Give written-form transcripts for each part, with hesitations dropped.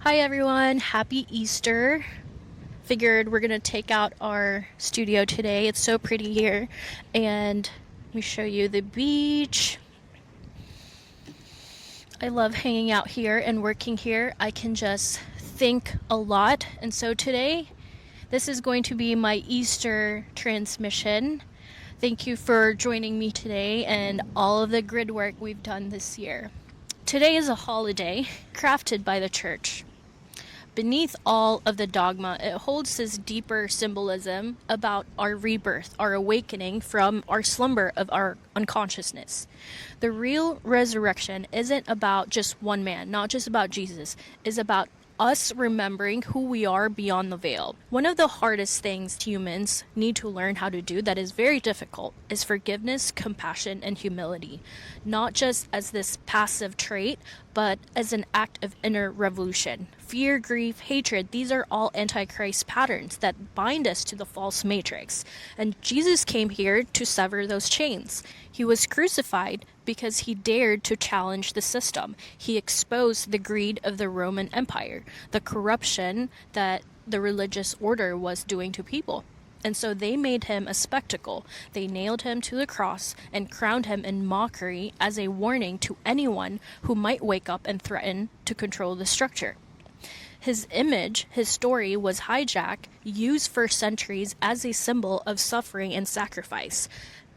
Hi everyone, happy Easter. Figured we're gonna take out our studio today. It's so pretty here, and let me show you the beach. I love hanging out here and working here. I can just think a lot, and so today this is going to be my Easter transmission. Thank you for joining me today and all of the grid work we've done this year. Today is a holiday crafted by the church. Beneath all of the dogma, it holds this deeper symbolism about our rebirth, our awakening from our slumber of our unconsciousness. The real resurrection isn't about just one man, not just about Jesus. It's about us remembering who we are beyond the veil. One of the hardest things humans need to learn how to do that is very difficult is forgiveness, compassion, and humility. Not just as this passive trait, but as an act of inner revolution. Fear, grief, hatred, these are all antichrist patterns that bind us to the false matrix. And Jesus came here to sever those chains. He was crucified because he dared to challenge the system. He exposed the greed of the Roman Empire, the corruption that the religious order was doing to people. And so they made him a spectacle. They nailed him to the cross and crowned him in mockery as a warning to anyone who might wake up and threaten to control the structure. His image, his story, was hijacked, used for centuries as a symbol of suffering and sacrifice,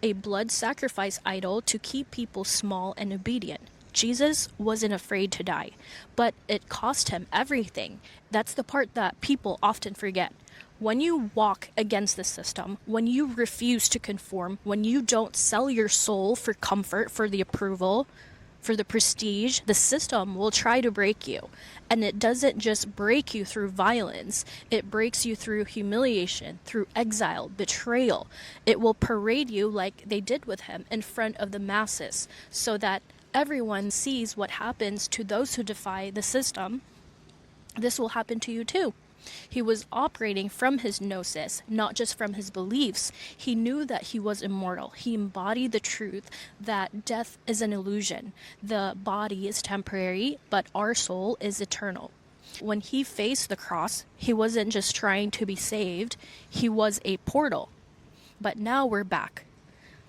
a blood sacrifice idol to keep people small and obedient. Jesus wasn't afraid to die, but it cost him everything. That's the part that people often forget. When you walk against the system, when you refuse to conform, when you don't sell your soul for comfort, for the approval, for the prestige, the system will try to break you. And it doesn't just break you through violence, it breaks you through humiliation, through exile, betrayal. It will parade you like they did with him in front of the masses, so that everyone sees what happens to those who defy the system. This will happen to you too. He was operating from his gnosis, not just from his beliefs. He knew that he was immortal. He embodied the truth that death is an illusion. The body is temporary, but our soul is eternal. When he faced the cross, he wasn't just trying to be saved. He was a portal. But now we're back.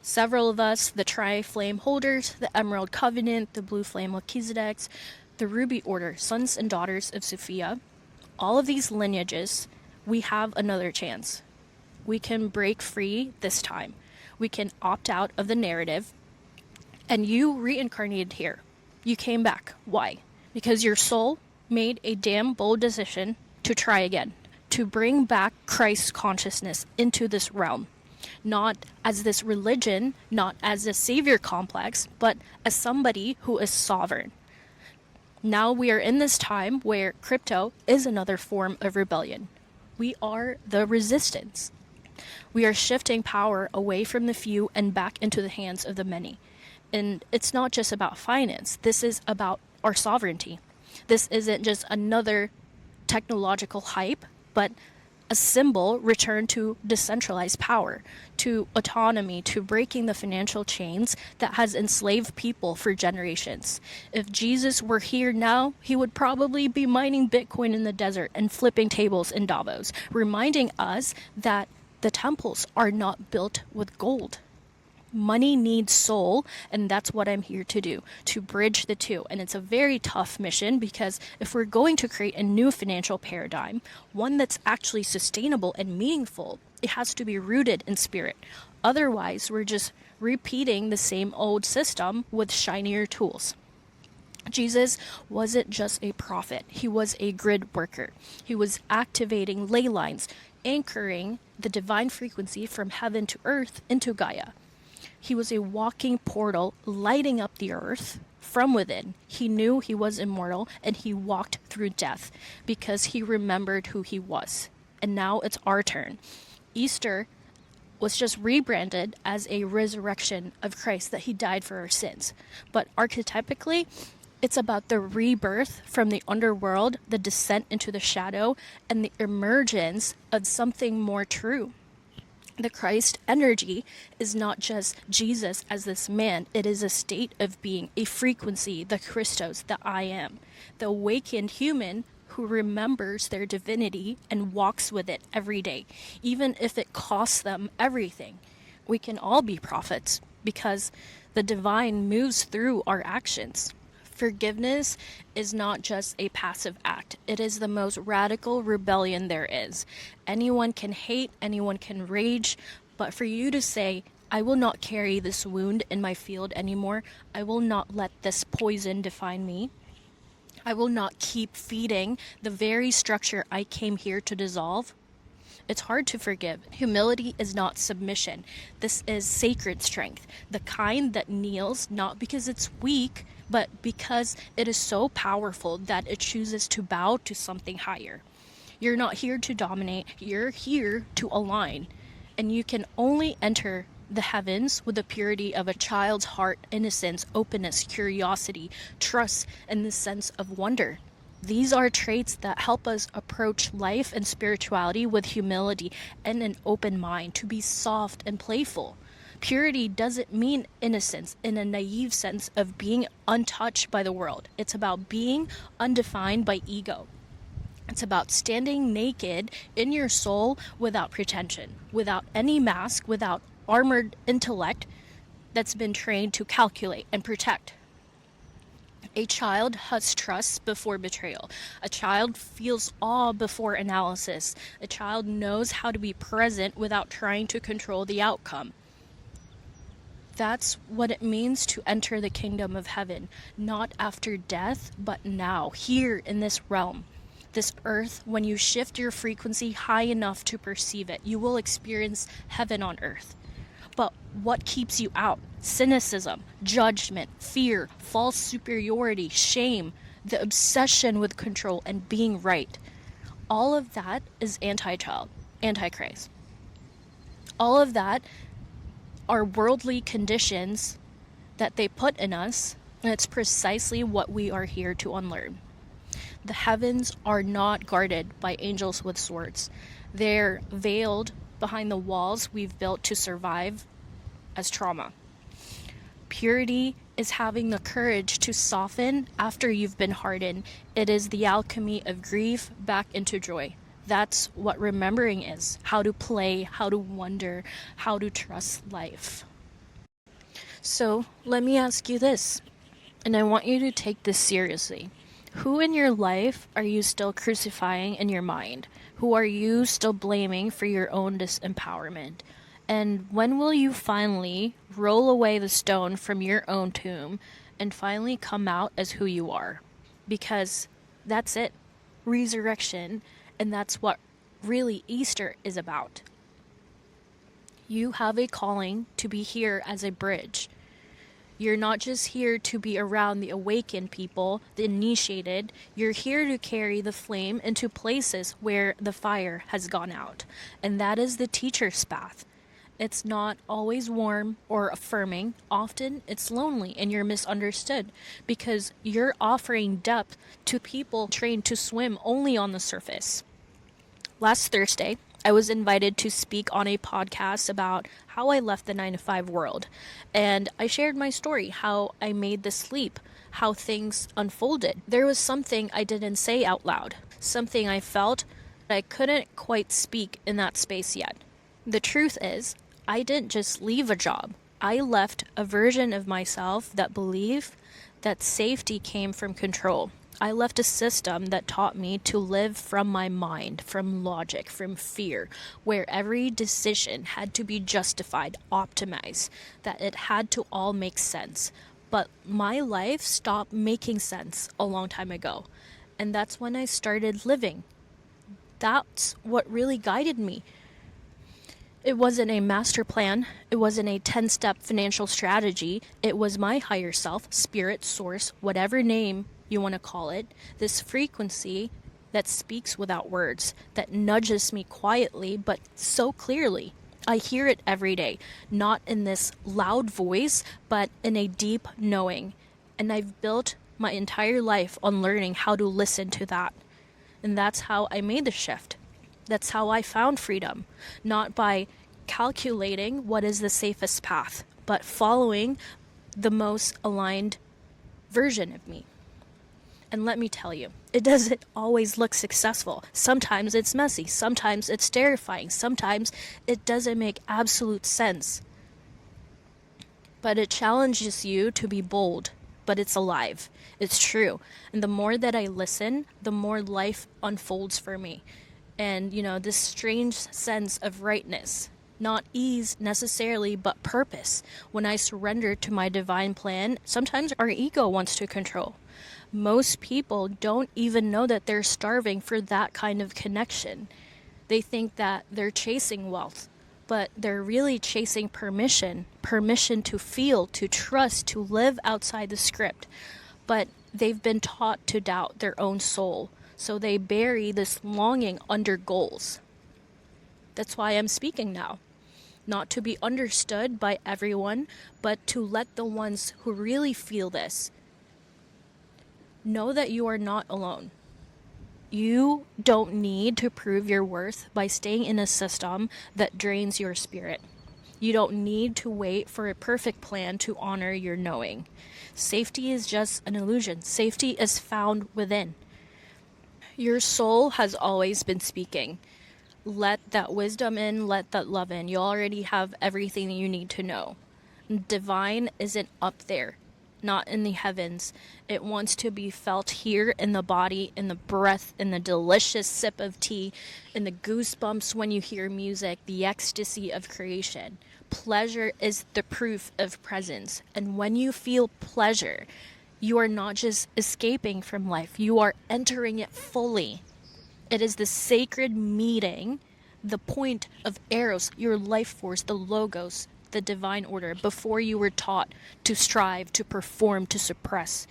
Several of us, the Tri-Flame holders, the Emerald Covenant, the Blue Flame Melchizedeks, the Ruby Order, sons and daughters of Sophia, all of these lineages, we have another chance. We can break free this time. We can opt out of the narrative. And you reincarnated here. You came back. Why? Because your soul made a damn bold decision to try again, to bring back Christ's consciousness into this realm. Not as this religion, not as a savior complex, but as somebody who is sovereign. Now we are in this time where crypto is another form of rebellion. We are the resistance. We are shifting power away from the few and back into the hands of the many. And it's not just about finance. This is about our sovereignty. This isn't just another technological hype, but a symbol returned to decentralized power, to autonomy, to breaking the financial chains that has enslaved people for generations. If Jesus were here now, he would probably be mining Bitcoin in the desert and flipping tables in Davos, reminding us that the temples are not built with gold. Money needs soul, and that's what I'm here to do, to bridge the two. And it's a very tough mission because if we're going to create a new financial paradigm, one that's actually sustainable and meaningful, it has to be rooted in spirit. Otherwise, we're just repeating the same old system with shinier tools. Jesus wasn't just a prophet. He was a grid worker. He was activating ley lines, anchoring the divine frequency from heaven to earth into Gaia. He was a walking portal lighting up the earth from within. He knew he was immortal and he walked through death because he remembered who he was. And now it's our turn. Easter was just rebranded as a resurrection of Christ, that he died for our sins. But archetypically, it's about the rebirth from the underworld, the descent into the shadow, and the emergence of something more true. The Christ energy is not just Jesus as this man. It is a state of being, a frequency, the Christos, the I am, the awakened human who remembers their divinity and walks with it every day, even if it costs them everything. We can all be prophets because the divine moves through our actions. Forgiveness is not just a passive act. It is the most radical rebellion there is. Anyone can hate, anyone can rage, but for you to say, I will not carry this wound in my field anymore. I will not let this poison define me. I will not keep feeding the very structure I came here to dissolve. It's hard to forgive. Humility is not submission. This is sacred strength, the kind that kneels not because it's weak, but because it is so powerful that it chooses to bow to something higher. You're not here to dominate, you're here to align. And you can only enter the heavens with the purity of a child's heart, innocence, openness, curiosity, trust, and the sense of wonder. These are traits that help us approach life and spirituality with humility and an open mind, to be soft and playful. Purity doesn't mean innocence in a naive sense of being untouched by the world. It's about being undefined by ego. It's about standing naked in your soul without pretension, without any mask, without armored intellect that's been trained to calculate and protect. A child has trust before betrayal. A child feels awe before analysis. A child knows how to be present without trying to control the outcome. That's what it means to enter the kingdom of heaven, not after death, but now, here in this realm. This earth, when you shift your frequency high enough to perceive it, you will experience heaven on earth. But what keeps you out? Cynicism, judgment, fear, false superiority, shame, the obsession with control and being right. All of that is anti-child, anti-Christ. All of that are worldly conditions that they put in us, and it's precisely what we are here to unlearn. The heavens are not guarded by angels with swords. They're veiled behind the walls we've built to survive as trauma. Purity is having the courage to soften after you've been hardened. It is the alchemy of grief back into joy. That's what remembering is. How to play, how to wonder, how to trust life. So let me ask you this, and I want you to take this seriously. Who in your life are you still crucifying in your mind? Who are you still blaming for your own disempowerment? And when will you finally roll away the stone from your own tomb and finally come out as who you are? Because that's it. Resurrection. And that's what really Easter is about. You have a calling to be here as a bridge. You're not just here to be around the awakened people, the initiated. You're here to carry the flame into places where the fire has gone out. And that is the teacher's path. It's not always warm or affirming. Often it's lonely and you're misunderstood because you're offering depth to people trained to swim only on the surface. Last Thursday, I was invited to speak on a podcast about how I left the 9-to-5 world. And I shared my story, how I made this leap, how things unfolded. There was something I didn't say out loud, something I felt I couldn't quite speak in that space yet. The truth is, I didn't just leave a job. I left a version of myself that believed that safety came from control. I left a system that taught me to live from my mind, from logic, from fear, where every decision had to be justified, optimized, that it had to all make sense. But my life stopped making sense a long time ago. And that's when I started living. That's what really guided me. It wasn't a master plan. It wasn't a 10-step financial strategy. It was my higher self, spirit, source, whatever name you want to call it, this frequency that speaks without words, that nudges me quietly but so clearly. I hear it every day, not in this loud voice, but in a deep knowing. And I've built my entire life on learning how to listen to that. And that's how I made the shift. That's how I found freedom, not by calculating what is the safest path, but following the most aligned version of me. And let me tell you, it doesn't always look successful. Sometimes it's messy. Sometimes it's terrifying. Sometimes it doesn't make absolute sense. But it challenges you to be bold. But it's alive. It's true. And the more that I listen, the more life unfolds for me. And, this strange sense of rightness. Not ease necessarily, but purpose. When I surrender to my divine plan, sometimes our ego wants to control. Most people don't even know that they're starving for that kind of connection. They think that they're chasing wealth, but they're really chasing permission to feel, to trust, to live outside the script. But they've been taught to doubt their own soul, so they bury this longing under goals. That's why I'm speaking now. Not to be understood by everyone, but to let the ones who really feel this know that you are not alone. You don't need to prove your worth by staying in a system that drains your spirit. You don't need to wait for a perfect plan to honor your knowing. Safety is just an illusion. Safety is found within. Your soul has always been speaking. Let that wisdom in, let that love in. You already have everything you need to know. Divine isn't up there, not in the heavens. It wants to be felt here in the body, in the breath, in the delicious sip of tea, in the goosebumps when you hear music, the ecstasy of creation. Pleasure is the proof of presence. And when you feel pleasure, you are not just escaping from life, you are entering it fully. It is the sacred meeting, the point of Eros, your life force, the logos, the divine order, before you were taught to strive, to perform, to suppress.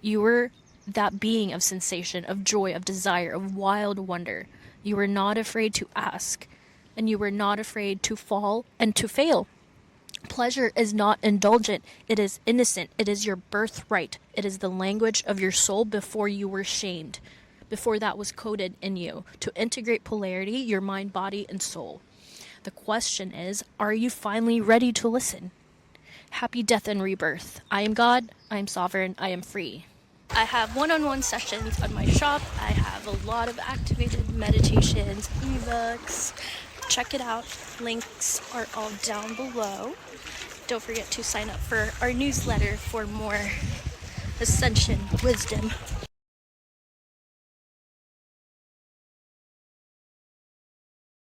You were that being of sensation, of joy, of desire, of wild wonder. You were not afraid to ask, and you were not afraid to fall and to fail. Pleasure is not indulgent, it is innocent, it is your birthright, it is the language of your soul before you were shamed, before that was coded in you, to integrate polarity, your mind, body, and soul. The question is, are you finally ready to listen? Happy death and rebirth. I am God, I am sovereign, I am free. I have one-on-one sessions on my shop. I have a lot of activated meditations, ebooks. Check it out. Links are all down below. Don't forget to sign up for our newsletter for more ascension wisdom.